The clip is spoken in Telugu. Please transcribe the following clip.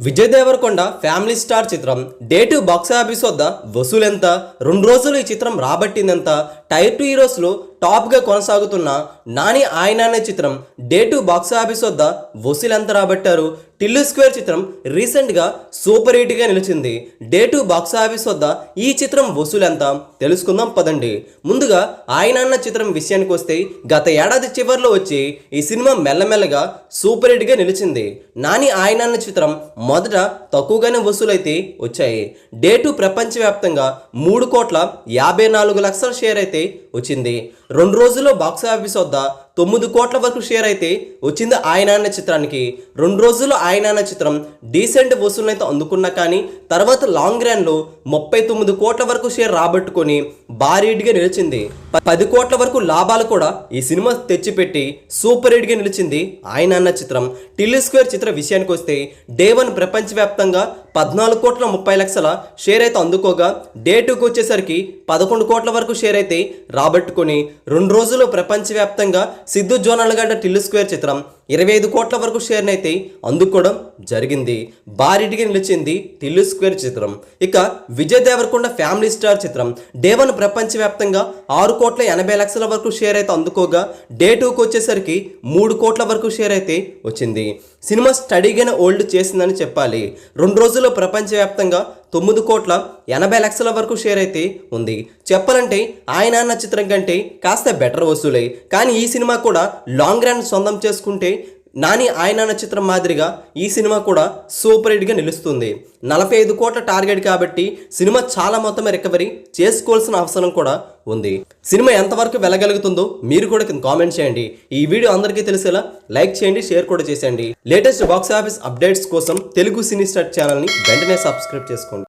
విజయ్ దేవరకొండ ఫ్యామిలీ స్టార్ చిత్రం డే 2 బాక్స్ ఆఫీస్ వద్ద వసూలెంత, 2 రోజులు ఈ చిత్రం రాబట్టిందెంత, టైర్ 2 హీరోస్లో టాప్గా కొనసాగుతున్న నాని ఆయన అనే చిత్రం డే 2 బాక్స్ ఆఫీస్ వద్ద వసూలు ఎంత రాబట్టారు, టిల్లు స్క్వేర్ చిత్రం రీసెంట్గా సూపర్ హిట్గా నిలిచింది. డే 2 బాక్స్ ఆఫీస్ వద్ద ఈ చిత్రం వసూలు ఎంత తెలుసుకుందాం పదండి. ముందుగా ఆయన అన్న చిత్రం విషయానికి వస్తే గత ఏడాది చివరిలో వచ్చి ఈ సినిమా మెల్లమెల్లగా సూపర్ హిట్గా నిలిచింది. నాని ఆయన అన్న చిత్రం మొదట తక్కువగానే వసూలైతే వచ్చాయి. డే 2 ప్రపంచవ్యాప్తంగా 3,54,00,000 షేర్ అయితే వచ్చింది. 2 రోజుల్లో బాక్స్ ఆఫీస్ వద్ద 9 కోట్ల వరకు షేర్ అయితే వచ్చింది ఆయన అన్న చిత్రానికి. 2 రోజుల్లో ఆయన అన్న చిత్రం డీసెంట్ వసూలు అయితే అందుకున్నా కానీ తర్వాత లాంగ్ రన్లో 39 కోట్ల వరకు షేర్ రాబట్టుకొని భారీ హిట్గా నిలిచింది. 10 కోట్ల వరకు లాభాలు కూడా ఈ సినిమా తెచ్చిపెట్టి సూపర్ హిట్గా నిలిచింది ఆయన అన్న చిత్రం. టిల్లు స్క్వేర్ చిత్ర విషయానికి వస్తే డే 1 ప్రపంచవ్యాప్తంగా 14,30,00,000 షేర్ అయితే అందుకోగా డే 2కి వచ్చేసరికి 11 కోట్ల వరకు షేర్ అయితే రాబట్టుకొని 2 రోజుల్లో ప్రపంచవ్యాప్తంగా సిద్ధు జోనాలగడ్డ టిల్లు స్క్వేర్ చిత్రం 25 కోట్ల వరకు షేర్ని అయితే అందుకోవడం జరిగింది. భారీగా నిలిచింది టిల్లు స్క్వేర్ చిత్రం. ఇక విజయ్ దేవరకొండ ఫ్యామిలీ స్టార్ చిత్రం డే 1 ప్రపంచవ్యాప్తంగా 6,80,00,000 వరకు షేర్ అయితే అందుకోగా డే 2కి వచ్చేసరికి 3 కోట్ల వరకు షేర్ అయితే వచ్చింది. సినిమా స్టడీగానే ఓల్డ్ చేసిందని చెప్పాలి. 2 రోజుల్లో ప్రపంచవ్యాప్తంగా 9,80,00,000 వరకు షేర్ అయితే ఉంది. చెప్పాలంటే ఆయన అన్న చిత్రం కంటే కాస్త బెటర్ వసూలే. కానీ ఈ సినిమా కూడా లాంగ్ రన్ సొంతం చేసుకుంటే నాని ఆయన అన్న చిత్రం మాదిరిగా ఈ సినిమా కూడా సూపర్ హిట్గా నిలుస్తుంది. 45 కోట్ల టార్గెట్ కాబట్టి సినిమా చాలా మొత్తమే రికవరీ చేసుకోవాల్సిన అవసరం కూడా ఉంది. సినిమా ఎంతవరకు వెళ్ళగలుగుతుందో మీరు కూడా కింద కామెంట్ చేయండి. ఈ వీడియో అందరికీ తెలిసేలా లైక్ చేయండి, షేర్ కూడా చేసేయండి. లేటెస్ట్ బాక్స్ ఆఫీస్ అప్డేట్స్ కోసం తెలుగు సినీ స్టార్ ఛానల్ని వెంటనే సబ్స్క్రైబ్ చేసుకోండి.